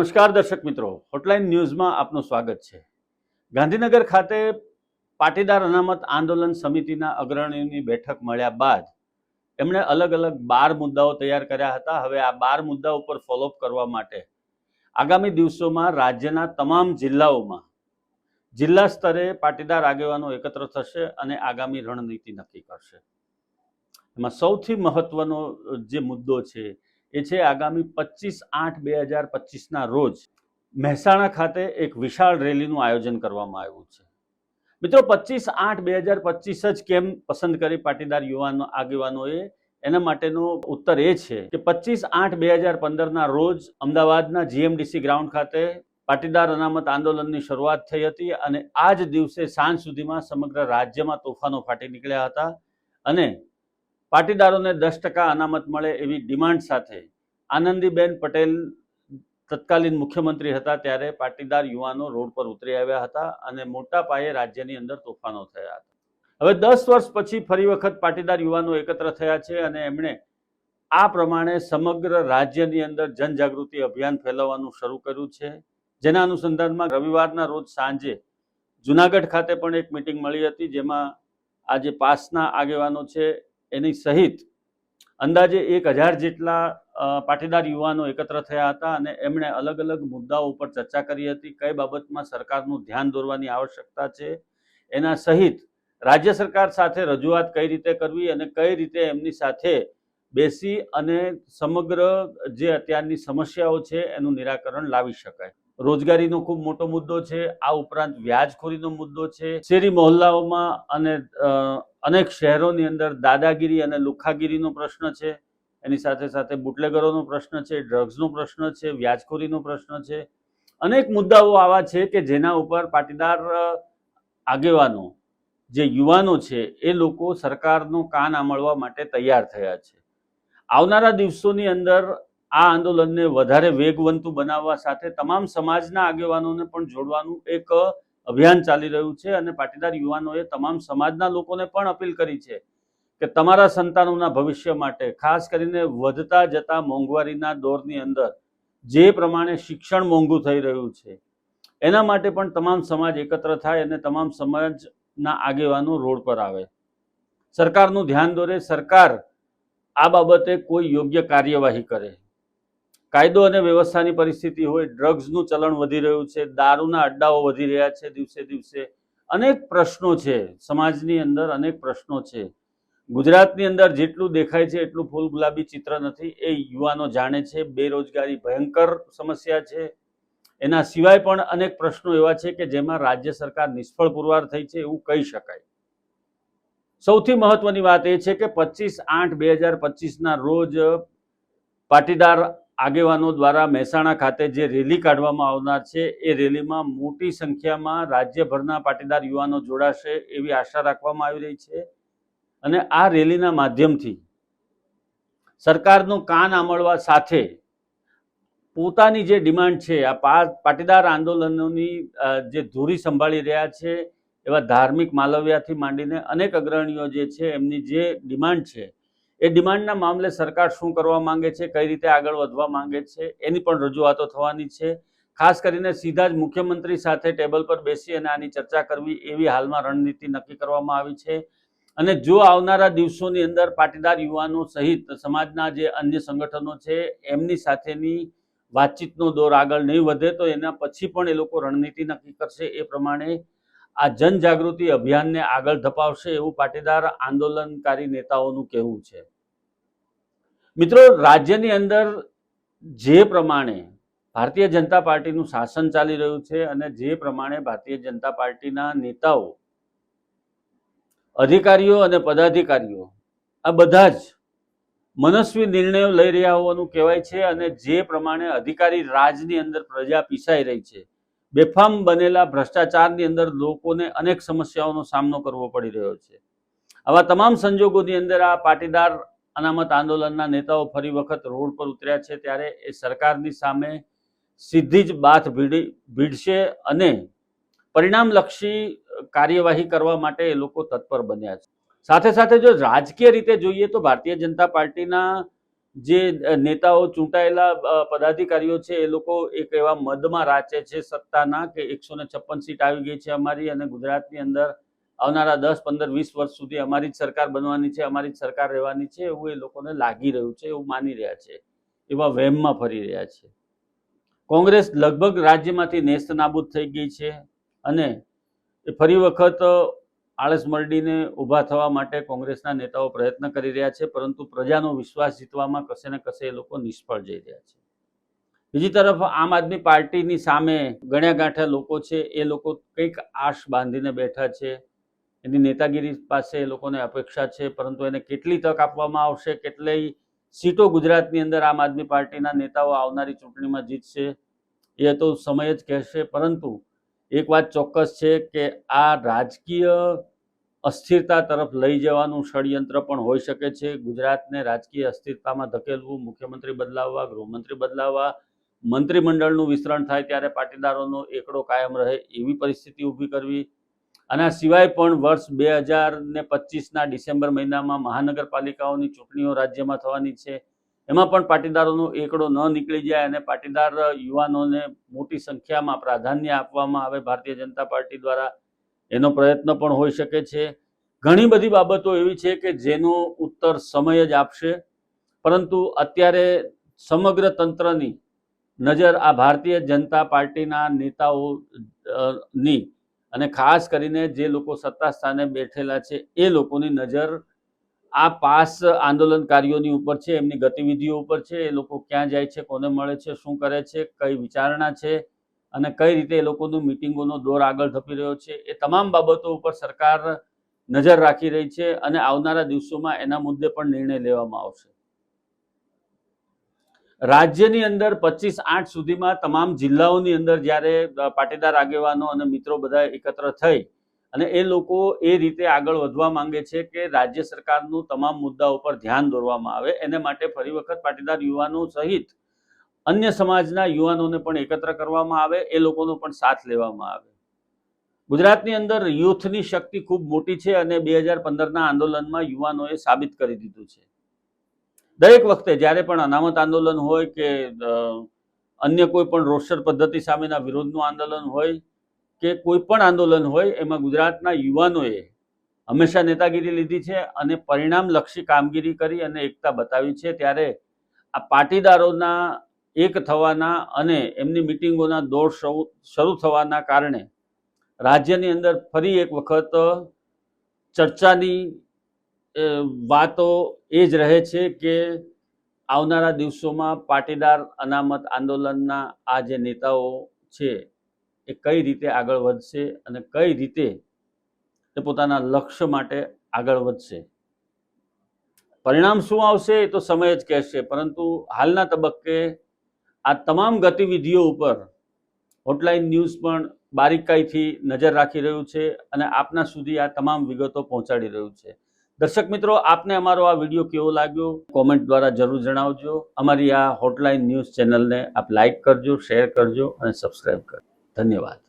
નમસ્કાર દર્શક મિત્રો, હોટલાઇન ન્યૂઝમાં આપનું સ્વાગત છે। ગાંધીનગર ખાતે પાટીદાર અનામત આંદોલન સમિતિના અગ્રણીઓની બેઠક મળ્યા બાદ એમણે અલગ અલગ 12 મુદ્દાઓ તૈયાર કર્યા હતા। હવે આ 12 મુદ્દા ઉપર ફોલોઅપ કરવા માટે આગામી દિવસોમાં રાજ્યના તમામ જિલ્લાઓમાં જિલ્લા સ્તરે પાટીદાર આગેવાનો એકત્ર થશે અને આગામી રણનીતિ નક્કી કરશે। એમાં સૌથી મહત્વનો જે મુદ્દો છે એ છે આગામી 25/8/2025ના રોજ મહેસાણા ખાતે એક વિશાળ રેલીનું આયોજન કરવામાં આવ્યું છે। મિત્રો 25/8/2025 જ કેમ પસંદ કરી પાટીદાર યુવાનો આગેવાનોએ, એના માટેનો ઉત્તર એ છે કે 25/8/2015ના રોજ અમદાવાદના જીએમડીસી ગ્રાઉન્ડ ખાતે પાટીદાર અનામત આંદોલનની શરૂઆત થઈ હતી અને આ જ દિવસે સાંજ સુધીમાં સમગ્ર રાજ્યમાં તોફાનો ફાટી નીકળ્યા હતા અને પાટીદારોને 10% અનામત મળે એવી ડિમાન્ડ સાથે આનંદીબેન પટેલ તત્કાલીન મુખ્યમંત્રી હતા ત્યારે પાટીદાર યુવાનો રોડ પર ઉતરી આવ્યા હતા અને મોટા પાયે રાજ્યની અંદર તોફાનો થયા હતા। હવે 10 વર્ષ પછી ફરી વખત પાટીદાર યુવાનો એકત્ર થયા છે અને એમણે આ પ્રમાણે સમગ્ર રાજ્યની અંદર જનજાગૃતિ અભિયાન ફેલાવવાનું શરૂ કર્યું છે, જેના અનુસંધાનમાં રવિવારના રોજ સાંજે જુનાગઢ ખાતે પણ એક મિટિંગ મળી હતી, જેમાં આજે પાસના આગેવાનો છે એની સહિત અંદાજે 1000 જેટલા પાટીદાર યુવાનો એકત્ર થયા હતા અને એમણે અલગ અલગ મુદ્દાઓ ઉપર ચર્ચા કરી હતી। કઈ બાબતમાં સરકારનું ધ્યાન દોરવાની આવશ્યકતા છે એના સહિત રાજ્ય સરકાર સાથે રજૂઆત કઈ રીતે કરવી અને કઈ રીતે એમની સાથે બેસી અને સમગ્ર જે અત્યારની સમસ્યાઓ છે એનું નિરાકરણ લાવી શકાય। રોજગારીનો ખૂબ મોટો મુદ્દો છે, આ ઉપરાંત વ્યાજખોરીનો મુદ્દો છે, શેરી મહોલ્લાઓમાં અને અનેક શહેરોની અંદર દાદાગીરી અને લુખ્ખાગીરીનો પ્રશ્ન છે, એની સાથે સાથે બુટલેગરોનો પ્રશ્ન છે, ડ્રગ્સનો પ્રશ્ન છે, વ્યાજખોરીનો પ્રશ્ન છે। અનેક મુદ્દાઓ આવા છે કે જેના ઉપર પાટીદાર આગેવાનો જે યુવાનો છે એ લોકો સરકારનું કાન આંબળવા માટે તૈયાર થયા છે। આવનારા દિવસોની અંદર આ આંદોલનને વધારે વેગવંતુ બનાવવા સાથે તમામ સમાજના આગેવાનોને પણ જોડવાનું એક અભિયાન ચાલી રહ્યું છે અને પાટીદાર યુવાનોએ તમામ સમાજના લોકોને પણ અપીલ કરી છે કે તમારા સંતાનોના ભવિષ્ય માટે, ખાસ કરીને વધતા જતા મોંઘવારીના દોરની અંદર જે પ્રમાણે શિક્ષણ મોંઘું થઈ રહ્યું છે એના માટે પણ તમામ સમાજ એકત્ર થાય અને તમામ સમાજના આગેવાનો રોડ પર આવે, સરકારનું ધ્યાન દોરે, સરકાર આ બાબતે કોઈ યોગ્ય કાર્યવાહી કરે। કાયદો અને વ્યવસ્થાની પરિસ્થિતિ હોય, ડ્રગ્સનું ચલણ વધી રહ્યું છે, દારૂના અડ્ડાઓ વધી રહ્યા છે દિવસે દિવસે, અનેક પ્રશ્નો છે સમાજની અંદર, અનેક પ્રશ્નો છે। ગુજરાતની અંદર જેટલું દેખાય છે એટલું ફૂલ ગુલાબી ચિત્ર નથી, એ યુવાનો જાણે છે। બેરોજગારી ભયંકર સમસ્યા છે, એના સિવાય પણ અનેક પ્રશ્નો એવા છે કે જેમાં રાજ્ય સરકાર નિષ્ફળ પુરવાર થઈ છે એવું કહી શકાય। સૌથી મહત્વની વાત એ છે કે 25/8/2025ના રોજ પાટીદાર આગેવાનો દ્વારા મહેસાણા ખાતે જે રેલી કાઢવામાં આવનાર છે એ રેલીમાં મોટી સંખ્યામાં રાજ્યભરના પાટીદાર યુવાનો જોડાશે એવી આશા રાખવામાં આવી રહી છે અને આ રેલીના માધ્યમથી સરકારનું કાન આંબળવા સાથે પોતાની જે ડિમાન્ડ છે, આ પાટીદાર આંદોલનોની જે ધૂરી સંભાળી રહ્યા છે એવા ધાર્મિક માલવ્યાથી માંડીને અનેક અગ્રણીઓ જે છે એમની જે ડિમાન્ડ છે એ ડિમાન્ડના મામલે સરકાર શું કરવા માંગે છે, કઈ રીતે આગળ વધવા માંગે છે એની પણ રજૂઆતો થવાની છે। ખાસ કરીને સીધા જ મુખ્યમંત્રી સાથે ટેબલ પર બેસી અને આની ચર્ચા કરવી એવી હાલમાં રણનીતિ નક્કી કરવામાં આવી છે અને જો આવનારા દિવસોની અંદર પાટીદાર યુવાનો સહિત સમાજના જે અન્ય સંગઠનો છે એમની સાથેની વાતચીતનો દોર આગળ નહીં વધે તો એના પછી પણ એ લોકો રણનીતિ નક્કી કરશે, એ પ્રમાણે આ જનજાગૃતિ અભિયાનને આગળ ધપાવશે એવું પાટીદાર આંદોલનકારી નેતાઓનું કહેવું છે। મિત્રો, રાજ્યની અંદર જે પ્રમાણે ભારતીય જનતા પાર્ટીનું શાસન ચાલી રહ્યું છે અને જે પ્રમાણે ભારતીય જનતા પાર્ટીના નેતાઓ, અધિકારીઓ અને પદાધિકારીઓ આ બધા જ મનસ્વી નિર્ણયો લઈ રહ્યા હોવાનું કહેવાય છે અને જે પ્રમાણે અધિકારી રાજની અંદર પ્રજા પીસાઈ રહી છે, બેફામ બનેલા ભ્રષ્ટાચારની અંદર લોકોને અનેક સમસ્યાઓનો સામનો કરવો પડી રહ્યો છે। આવા તમામ સંજોગોની અંદર આ પાટીદાર અનામત આંદોલનના નેતાઓ ફરી વખત રોડ પર ઉતર્યા છે ત્યારે એ સરકારની સામે સીધી જ બાથ ભીડશે અને પરિણામલક્ષી કાર્યવાહી કરવા માટે એ લોકો તત્પર બન્યા છે। સાથે સાથે જો રાજકીય રીતે જોઈએ તો ભારતીય જનતા પાર્ટીના જે નેતાઓ ચૂંટાયેલા પદાધિકારીઓ છે એ લોકો એક એવા મદમાં રાચે છે સત્તાના કે 156 સીટ આવી ગઈ છે અમારી, અને ગુજરાતની અંદર આવનારા 10, 15, 20 વર્ષ સુધી અમારી જ સરકાર બનવાની છે, અમારી જ સરકાર રહેવાની છે, એવું એ લોકોને લાગી રહ્યું છે, એવું માની રહ્યા છે, એવા વહેમમાં ફરી રહ્યા છે. કોંગ્રેસ લગભગ રાજ્યમાંથી નેસ્ત નાબૂદ થઈ ગઈ છે અને ફરી વખત આળસ મરડીને ઊભા થવા માટે કોંગ્રેસના નેતાઓ પ્રયત્ન કરી રહ્યા છે, પરંતુ પ્રજાનો વિશ્વાસ જીતવામાં કશે ને કશે એ લોકો નિષ્ફળ જઈ રહ્યા છે. બીજી તરફ આમ આદમી પાર્ટીની સામે ગણ્યા ગાંઠ્યા લોકો છે, એ લોકો કંઈક આશ બાંધીને બેઠા છે, એની નેતાગીરી પાસે એ લોકોને અપેક્ષા છે, પરંતુ એને કેટલી તક આપવામાં આવશે, કેટલી સીટો ગુજરાતની અંદર આમ આદમી પાર્ટીના નેતાઓ આવનારી ચૂંટણીમાં જીતશે, એ તો સમય જ કહેશે. પરંતુ એક વાત ચોક્કસ છે કે આ રાજકીય અસ્થિરતા તરફ લઈ જવાનું ષડયંત્ર પણ હોઈ શકે છે. ગુજરાતને રાજકીય અસ્થિરતામાં ધકેલવું, મુખ્યમંત્રી બદલાવવા, ગૃહમંત્રી બદલાવવા, મંત્રીમંડળનું વિસ્તરણ થાય ત્યારે પાટીદારોનો એકડો કાયમ રહે એવી પરિસ્થિતિ ઊભી કરવી. આના સિવાય પણ વર્ષ 2025ના ડિસેમ્બર મહિનામાં મહાનગરપાલિકાઓની ચૂંટણીઓ રાજ્યમાં થવાની છે. એમાં પણ પાટીદારોનો એકડો ન નીકળી જાય અને પાટીદાર યુવાનોને મોટી સંખ્યામાં પ્રાધાન્ય આપવામાં આવે ભારતીય જનતા પાર્ટી દ્વારા, એનો પ્રયત્ન પણ હોઈ શકે છે. ઘણી બધી બાબતો એવી છે કે જેનો ઉત્તર સમય જ આપશે, પરંતુ અત્યારે સમગ્ર તંત્રની નજર આ ભારતીય જનતા પાર્ટીના નેતાઓની અને ખાસ કરીને જે લોકો સત્તા સ્થાને બેઠેલા છે એ લોકોની નજર આ પાસ આંદોલનકારીઓની ઉપર છે, એમની ગતિવિધિઓ ઉપર છે. એ લોકો ક્યાં જાય છે, કોને મળે છે, શું કરે છે, કઈ વિચારણા છે અને કઈ રીતે એ લોકોનું મિટિંગોનો દોર આગળ ધપી રહ્યો છે, એ તમામ બાબતો ઉપર સરકાર નજર રાખી રહી છે અને આવનારા દિવસોમાં એના મુદ્દે પણ નિર્ણય લેવામાં આવશે. રાજ્યની અંદર 25/8 સુધીમાં તમામ જિલ્લાઓની અંદર જ્યારે પાટીદાર આગેવાનો અને મિત્રો બધા એકત્ર થઈ અને એ લોકો એ રીતે આગળ વધવા માંગે છે કે રાજ્ય સરકારનું તમામ મુદ્દા ઉપર ધ્યાન દોરવામાં આવે, એને માટે ફરી વખત પાટીદાર યુવાનો સહિત અન્ય સમાજના યુવાનોને પણ એકત્ર કરવામાં આવે, એ લોકોનો પણ સાથ લેવામાં આવે. ગુજરાતની અંદર યુથની શક્તિ ખૂબ મોટી છે અને 2015ના આંદોલનમાં યુવાનોએ સાબિત કરી દીધું છે. દરેક વખતે જ્યારે પણ અનામત આંદોલન હોય કે અન્ય કોઈ પણ રોસ્ટર પદ્ધતિ સામેના વિરોધનું આંદોલન હોય કે કોઈ પણ આંદોલન હોય, એમાં ગુજરાતના યુવાનોએ હંમેશા નેતાગીરી લીધી છે અને પરિણામલક્ષી કામગીરી કરી અને એકતા બતાવી છે. ત્યારે આ પાટીદારોના એક થવાના અને એમની મિટિંગોના દોર શરૂ થવાના કારણે રાજ્યની અંદર ફરી એક વખત ચર્ચાની વાતો એ જ રહે છે કે આવનારા દિવસોમાં પાટીદાર અનામત આંદોલનના આ જે નેતાઓ છે એ કઈ રીતે આગળ વધશે અને કઈ રીતે એ પોતાના લક્ષ્ય માટે આગળ વધશે. પરિણામ શું આવશે એ તો સમય જ કહેશે, પરંતુ હાલના તબક્કે આ તમામ ગતિવિધિઓ ઉપર હોટલાઇન ન્યૂઝ પણ બારીકાઈથી નજર રાખી રહ્યું છે અને આપના સુધી આ તમામ વિગતો પહોંચાડી રહ્યું છે. દર્શક મિત્રો, આપને અમારો આ વિડીયો કેવો લાગ્યો કોમેન્ટ દ્વારા જરૂર જણાવજો. અમારી આ હોટલાઇન ન્યૂઝ ચેનલને આપ લાઈક કરજો, શેર કરજો અને સબસ્ક્રાઈબ કરજો. ધન્યવાદ.